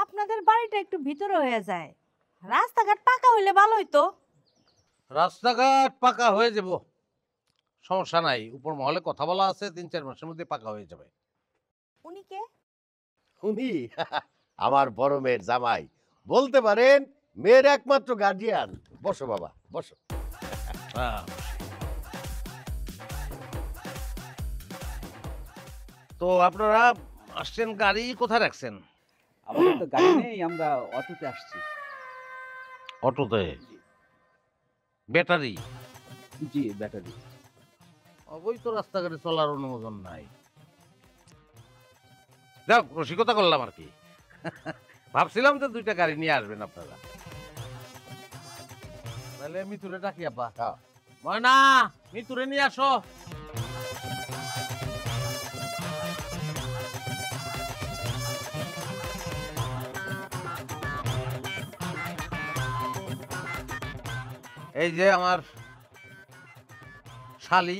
আপনাদের বাড়িটা একটু ভিতরে হয়ে যায়, রাস্তাঘাট পাকা হইলে ভালো হইতো। রাস্তাঘাট পাকা হয়ে যাব, সমস্যা নাই। উপর মহলে কথা বলা আছে, 3-4 মাসের মধ্যে পাকা হয়ে যাবে। উনি কে? উনি আমার বড় মেয়ের জামাই, বলতে পারেন মেয়ের একমাত্র গার্জিয়ান। বসো বাবা, বসো। হ্যাঁ। তো আপনারা আসছেন, গাড়ি কোথায় রাখছেন? আমাদের তো গাড়ি নেই, আমরা অটোতে আসছি। অটোতে? ব্যাটারি? জি, ব্যাটারি। ওই তো রাস্তাঘাটে চলার অনুমোদন নাই। যাক, রসিকতা করলাম আর কি। ভাবছিলাম তো 2টা গাড়ি নিয়ে আসবেন আপনারা। তাহলে মিতুরে ডাকি আপা। ময়না, মিতুরে নিয়ে আসো। এই যে আমার শালি,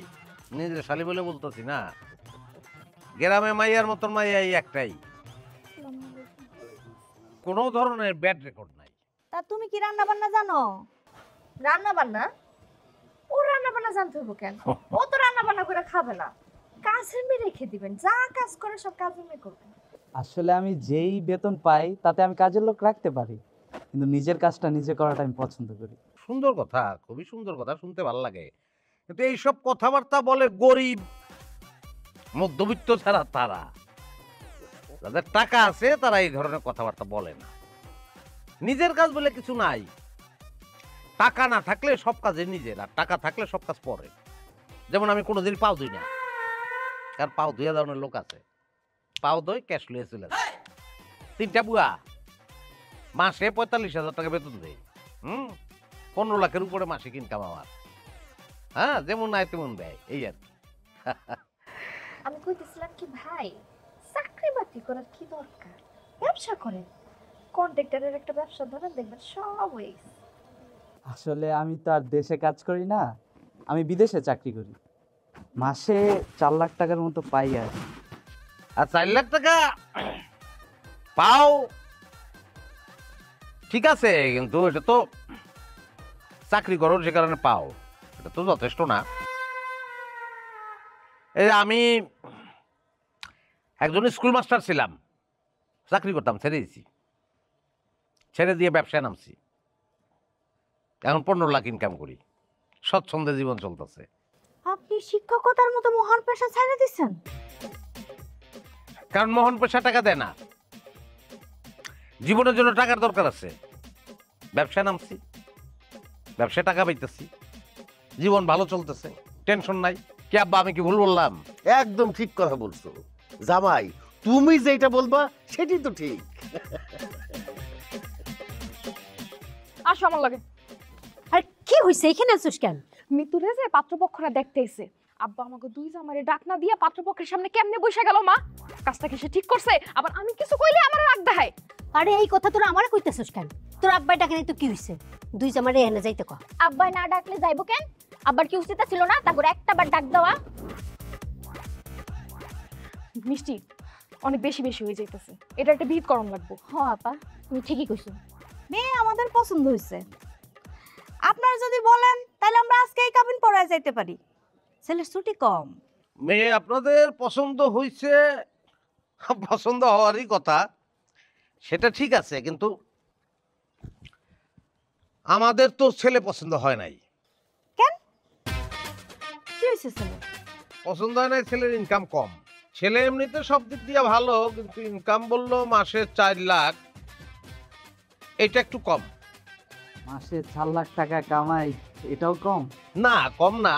নিজের শালি বলে বলতেছি না, গ্রামে মাইয়ার মতন মাইয়া এই একটাই, কোনো ধরনের ব্যাড রেকর্ড নাই। তা তুমি কি রান্না বান্না জানো? রান্না বান্না? ও রান্না বান্না জানতে হবো কেন? ও তো রান্না বান্না করে খাবে না, কাজের মেয়ে রেখে দিবেন, যা কাজ করে সব কাজের মেয়ে করবে। আসলে আমি যেই বেতন পাই তাতে আমি কাজের লোক রাখতে পারি, কিন্তু নিজের কাজটা নিজে করাটা আমি পছন্দ করি। সুন্দর কথা, খুবই সুন্দর কথা, শুনতে ভালো লাগে। কিন্তু এইসব কথাবার্তা বলে গরিব মধ্যবিত্ত ছাড়া তারা, যাদের টাকা আছে তারা এই ধরনের কথাবার্তা বলে না। নিজের কাজ বলে কিছু নাই। টাকা না থাকলে সব কাজে নিজের, আর টাকা থাকলে সব কাজ পরে। যেমন আমি কোনোদিন পাও ধুই না, কারণ পাও ধুয়ে ধরনের লোক আছে, পাও ধুই ক্যাশ লুয়ে চলে যায়। 3টা বুয়া, মাসে 45,000 টাকা বেতন দেয়। 15 লাখের উপরে মাসিক ইনকাম আমার। হ্যাঁ, যেমন নাই তেমন দেয়, এই আর কি। আমি কইতেছিলাম কি ভাই, চাকরি বাকরি করার কি দরকার, ব্যবসা করেন। কন্ট্রাক্টরের একটা ব্যবসা ধরেন, দেখবেন সব হয়ে গেছে। আসলে আমি তো আর দেশে কাজ করি না, আমি বিদেশে চাকরি করি। মাসে 4 লাখ টাকার মতো পাই। আর 4 লাখ টাকা পাও, ঠিক আছে, কিন্তু এটা তো চাকরি করো যে কারণে পাও, এটা তো যথেষ্ট না। এই আমি একজন স্কুল মাস্টার ছিলাম, চাকরি করতাম, ছেড়ে দিয়েছি, ছেড়ে দিয়ে ব্যবসায় নামছি। এখন 15 লাখ ইনকাম করি, স্বচ্ছন্দে জীবন চলতেছে। আপনি শিক্ষকতার মতো মহান পেশা ছেড়ে দিচ্ছেন? কারণ মোহন পয়সা টাকা দেয় না, জীবনের জন্য টাকার দরকার আছে। ব্যবসায় নামছি, ব্যবসায় টাকা পাইতেছি, জীবন ভালো চলতেছে, টেনশন নাই। কি আব্বা, আমি কি ভুল বললাম? একদম ঠিক কথা বলছো জামাই, তুমি যেটা বলবা সেটি তো ঠিক। আসো আমার লাগে। আর কি হইছে, এখানে আছিস কেন? মিতুরে যে পাত্রপক্ষরা দেখতে এসে, আব্বা আমাকে 2 জামাইরে ডাক না দিয়া পাত্রপক্ষের সামনে কেমনে বসে গেল মা? কাজটা কি সে ঠিক করছে? আবার আমি কিছু কইলে আমার রাগ দেখায়। আরে এই কথা তোরা আমারে কইতেছস কেন? তোর আব্বাই ডাকে নাই তো কি হইছে? 2 জামারে এনে যাইতে কও। আব্বাই না ডাকলে যাইবো কেন? আব্বার কি উচিত ছিল না তারপর একটা বার ডাক দেওয়া? মিষ্টি অনেক বেশি বেশি হয়ে যাইতেছে, এটা একটা বিহিত করণ লাগবো। হ্যাঁ আপা, তুমি ঠিকই কইছো। মেয়ে আমাদের পছন্দ হয়েছে, আপনারা যদি বলেন তাহলে আমরা আজকেই কাবিন পড়ায় যাইতে পারি, ছেলের ছুটি কম। মেয়ে আপনাদের পছন্দ হয়েছে, পছন্দ হওয়ারই কথা, সেটা ঠিক আছে, কিন্তু আমাদের তো ছেলে পছন্দ হয় নাই। কেন, কি হয়েছে ছেলে? পছন্দ হয় নাই, ছেলের ইনকাম কম। ছেলে এমনিতে সব দিক দিয়ে ভালো, কিন্তু ইনকাম বললো মাসে 4 লাখ, এটা একটু কম। মাসে 4 লাখ টাকা কামাই, এটাও কম? না, কম না,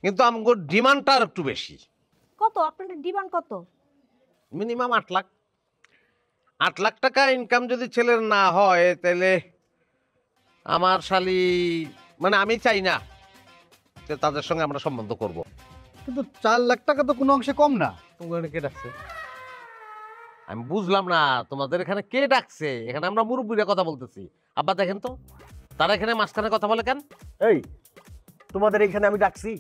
কিন্তু আমার ডিমান্ডটা আর একটু বেশি। কত আপনাদের ডিমান্ড কত? মিনিমাম 8 লাখ। 8 লাখ টাকা ইনকাম যদি ছেলের না হয়, তাহলে আমার শালি, মানে আমি চাই না যে তাদের সঙ্গে আমরা সম্বন্ধ করব। কিন্তু 4 লাখ টাকা তো কোনো অংশে কম না। তোমাকে কে ডাকছে? আমি বুঝলাম না তোমাদের এখানে কে ডাকছে। এখানে আমরা মুরব্বীরা কথা বলতেছি। আব্বা দেখেন তো, তারা এখানে মাঝখানে কথা বলে কেন? এই, তোমাদের এখানে আমি ডাকছি?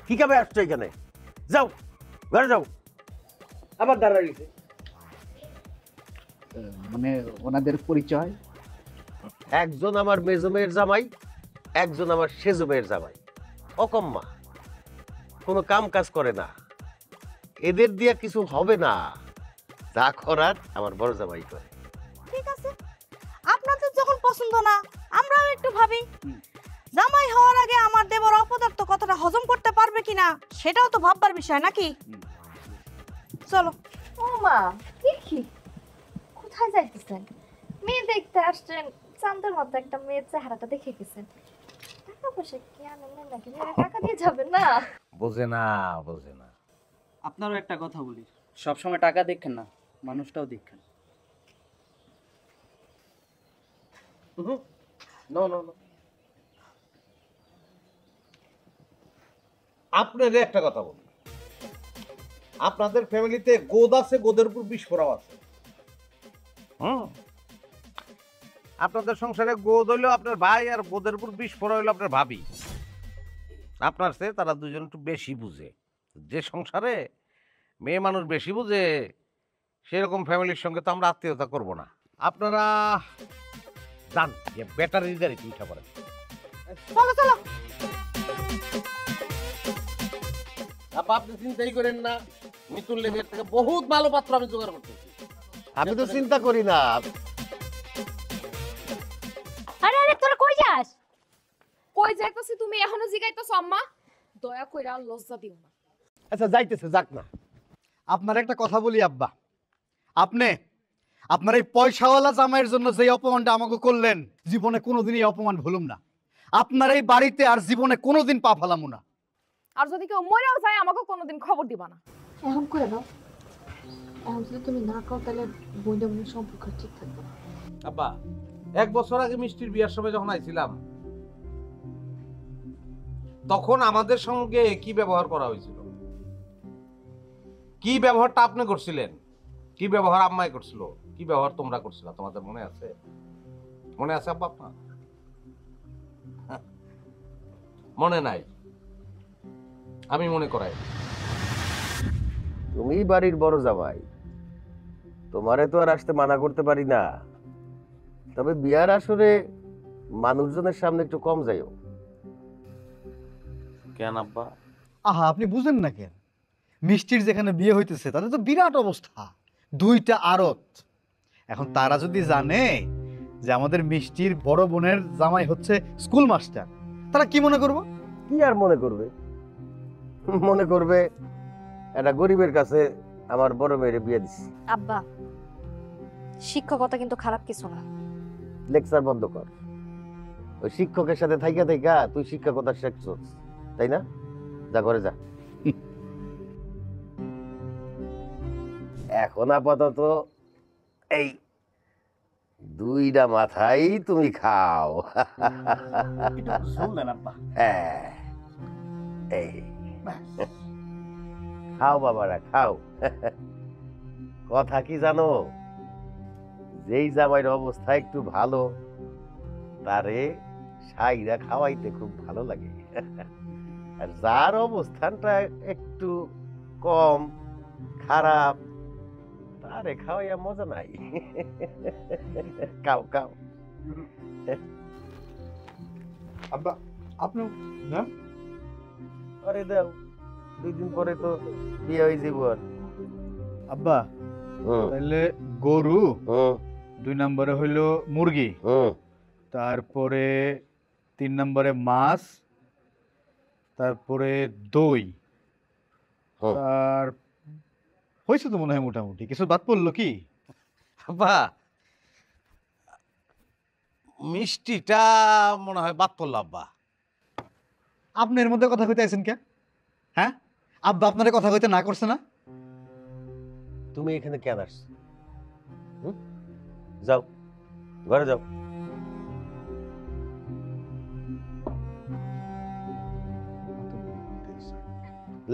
কি কামে আসছো এখানে? যাও ঘরে যাও। আবার দাঁড়া গেছে। মানে ওনাদের পরিচয়? একজন আমার মেজো মেয়ের জামাই, একজন আমার সেজো মেয়ের জামাই। অকম্মা, কোনো কাম কাজ করে না, এদের দিয়া কিছু হবে না। যা করার আমার বড় জামাই করে। ঠিক আছে, আপনাদের যখন পছন্দ না, আমরাও একটু ভাবি জামাই হওয়ার আগে আমার দেবর অপদার্থ কতটা হজম করতে পারবে কিনা সেটাও তো ভাববার বিষয় নাকি। চলো। ও মা, দেখি কোথায় যাইতেছেন? মেয়ে দেখতে আসছেন, চাঁদের মতো একটা মেয়ের চেহারাটা দেখে গেছেন। টাকা পয়সা কি আনেন নাকি? মেয়েরা টাকা দিয়ে যাবেন না? বোঝে না, বোঝে না। আপনারও একটা কথা বলি, সবসময় টাকা দেখেন না, মানুষটাও দেখেন। নো নো নো, আপনাদের একটা কথা বলি, আপনাদের ফ্যামিলিতে গোদ আছে, গোদের উপর বিস্ফোরণ আছে। আপনাদের সংসারে গোদ হইলো আপনার ভাই, আর গোদের উপর বিস্ফোরণ হইলো আপনার ভাবি। আপনার চেয়ে তারা দুজন একটু বেশি বুঝে। যে সংসারে মেয়ে মানুষ বেশি বুঝে সেরকম ফ্যামিলির সঙ্গে তো আমরা আত্মীয়তা করব না। আপনারা যান, ব্যাটারির গাড়িতে উঠা পড়েন। চলো চলো। আপনি চিন্তাই করেন না, মিতুল লেগের থেকে বহুত ভালো পাত্র আমি জোগাড় করতেছি। আমি তো চিন্তা করি না। আরে আরে তোরা কই যাস? কই যাইতাছি তুমি এখনো জিগাইতাছ আম্মা? দয়া কইরা আর লজ্জা দিও না। আচ্ছা যাইতেছে, যাক না। আপনার একটা কথা বলি আব্বা, আপনার এই পয়সাওয়ালা জামাইয়ের জন্য যে অপমানটা আমাকে করলেন, জীবনে কোনোদিনই এই অপমান ভুলুম না। আপনার এই বাড়িতে আর জীবনে কোনোদিন পা ফালামু না। আর যদি কেউ মরেও যায় আমাকে কোনোদিন খবর দিবা না। এখন করে দাও। এখন যদি তুমি না খাও তাহলে বইটা মনে সম্পর্ক ঠিক থাকবে না। আব্বা, 1 বছর আগে মিষ্টির বিয়ার সময় যখন আইছিলাম, তখন আমাদের সঙ্গে কি ব্যবহার করা হয়েছিল, কি ব্যবহারটা আপনি করছিলেন, কি ব্যবহার আম্মাই করছিল, কি ব্যবহার তোমরা করছিল, তোমাদের মনে আছে? মনে আছে আব্বা আপনার? মনে নাই? আমি মনে করাই। তুমি বাড়ির বড় জামাই, তোমারে তো আর আসতে মানা করতে পারি না। তবে বিয়ার আসরে মানুষজনের সামনে একটু কম যাইও। কেন আব্বা? আহা, আপনি বুঝেন না কেন? মিষ্টির যেখানে বিয়ে হইতেছে তাদের তো বিরাট অবস্থা, 2টা আড়ত। এখন তারা যদি জানে যে আমাদের মিষ্টির বড় বোনের জামাই হচ্ছে স্কুল মাস্টার, তারা কি মনে করবো? কি আর মনে করবে? মনে করবে একটা গরিবের কাছে আমার বড় মেয়ের বিয়ে দিছি। আব্বা, শিক্ষকতা কিন্তু খারাপ কিছু না। লেকচার বন্ধ কর। ওই শিক্ষকের সাথে থাইকা থাইকা তুই শিক্ষকতা শিখছস, তাই না? যা করে যা। এখন আপাতত এই 2টা মাথাই তুমি খাও। হ্যাঁ, এই খাও বাবারা, খাও। কথা কি জানো, যেই জামাইয়ের অবস্থা একটু ভালো, তারে সাইরা খাওয়াইতে খুব ভালো লাগে। আর যার অবস্থানটা একটু কম খারাপ, তারে খাওয়াইয়া মজা নাই। খাও খাও। আব্বা, আপনি না? আরে দাও, 2 দিন পরে তো বিয়ে হয়ে যাব। আর আব্বা, তাহলে গরু, 2 নম্বরে হইল মুরগি, তারপরে 3 নম্বরে মাছ, তারপরে দই, আর হয়েছে তো মনে হয় মোটামুটি। কিছু বাদ পড়লো কি? আব্বা, মিষ্টিটা মনে হয় বাদ পড়লো আব্বা। আপনি এর মধ্যে কথা কইতে আছেন কে? হ্যাঁ, আব্বা আপনার কথা কইতে না করছে না? তুমি এখানে কেন আসছো? যাও ঘরে যাও।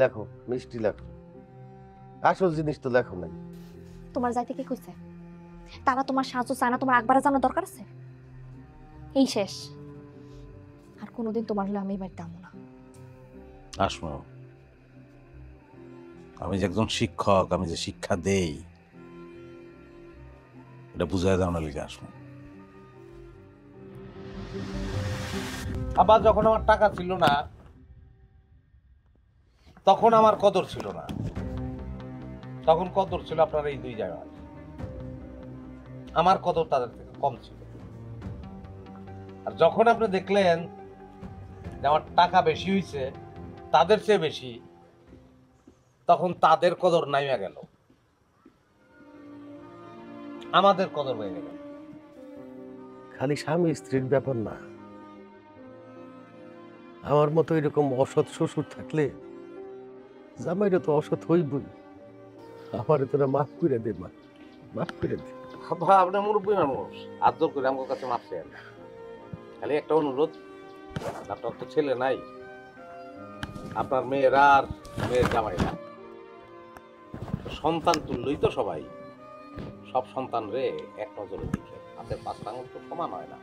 লেখো, মিষ্টি লেখো, আসল জিনিস তো লেখো নাই। তোমার যাইতে কি কইছে? তারা তোমার সাহায্য চায় না, তোমার একবারে জানার দরকার আছে? এই শেষ। আর কোনোদিন তোমার হলে আমি এই বাড়িতে আনবো না। আসমো, আমি যে একজন শিক্ষক, আমি যে শিক্ষা দেই, এটা বুঝাই দাও না লিখে আসবো। আবার যখন আমার টাকা ছিল না তখন আমার কদর ছিল না, তখন কদর ছিল আপনার এই দুই জায়গায়, আমার কদর তাদের থেকে কম ছিল। আর যখন আপনি দেখলেন যে আমার টাকা বেশি হয়েছে তাদের চেয়ে বেশি, তখন তাদের কদর নাইমা গেল, আমাদের কদর হয়ে গেল। খালি স্বামী স্ত্রীর ব্যাপার না, আমার মতো এরকম অসৎ শ্বশুর থাকলে জামাইরা তো অসৎ হইবই। আমারে তোরা মাফ করে দে, মা, মাফ করে দে। ভাই আপনি মুরব্বী মানুষ, আদর করে আমার কাছে মাফ চাই না। খালি একটা অনুরোধ, আপনার তো ছেলে নাই, আপনার মেয়েরা আর মেয়ের জামাইরা সন্তান তুললই তো সবাই, সব সন্তান রে এক নজরে দেখে। হাতের পাঁচটা আঙুল তো সমান হয় না,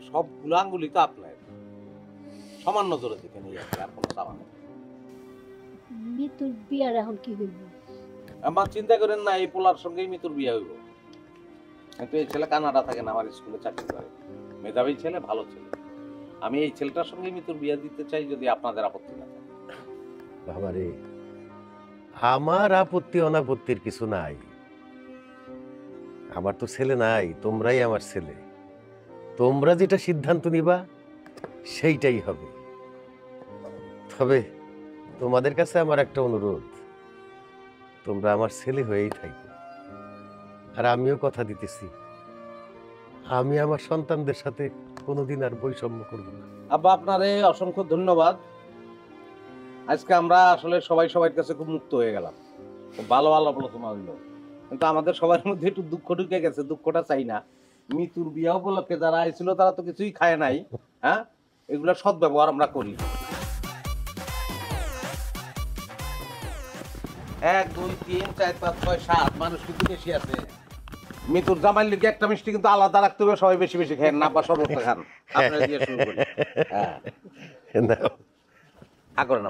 সবগুলো আঙ্গুলি তো আপনার, সমান নজরে দেখে নিয়ে আসবে, আর কোনো চাওয়া নেই। মৃত্যুর বিয়ার এখন কি হইব? আমার চিন্তা করেন না, এই পোলার সঙ্গেই মিতুর বিয়ে হইব। কিন্তু এই ছেলে কানাডা থাকে না, আমার স্কুলে চাকরি করে, মেধাবী ছেলে, ভালো ছেলে। আমি এই ছেলেটার সঙ্গে মিতুর বিয়ে দিতে চাই, যদি আপনাদের আপত্তি না থাকে। বাবারে, আমার আপত্তি অনাপত্তির কিছু নাই। আমার তো ছেলে নাই, তোমরাই আমার ছেলে। তোমরা যেটা সিদ্ধান্ত নিবা সেইটাই হবে। তবে তোমাদের কাছে আমার একটা অনুরোধ, তোমরা আমার ছেলে হয়েই থাকবে। আর আমিও কথা দিতেছি, আমি আমার সন্তানদের সাথে কোনোদিন আর বৈষম্য করব না। আব্বা আপনারে অসংখ্য ধন্যবাদ। আজকে আমরা আসলে সবাই সবার কাছে খুব মুক্ত হয়ে গেলাম, খুব ভালো আলোচনা হইলো। কিন্তু আমাদের সবার মধ্যে একটু দুঃখ ঢুকে গেছে, দুঃখটা চাই না। মিতুর বিয়া উপলক্ষে যারা আইছিল তারা তো কিছুই খায় নাই, হ্যাঁ, এগুলা সদ্ব্যবহার আমরা করি। 1 2 3 4 5 6 7 মানুষ কিন্তু বেশি আছে। মিতুর জামাইয়ের লিগে একটা মিষ্টি কিন্তু আলাদা রাখতে হবে, সবাই বেশি বেশি খান না, বা সর্বত্র খান। আপনারা দিয়ে শুরু করি। হ্যাঁ, নাও। আগর না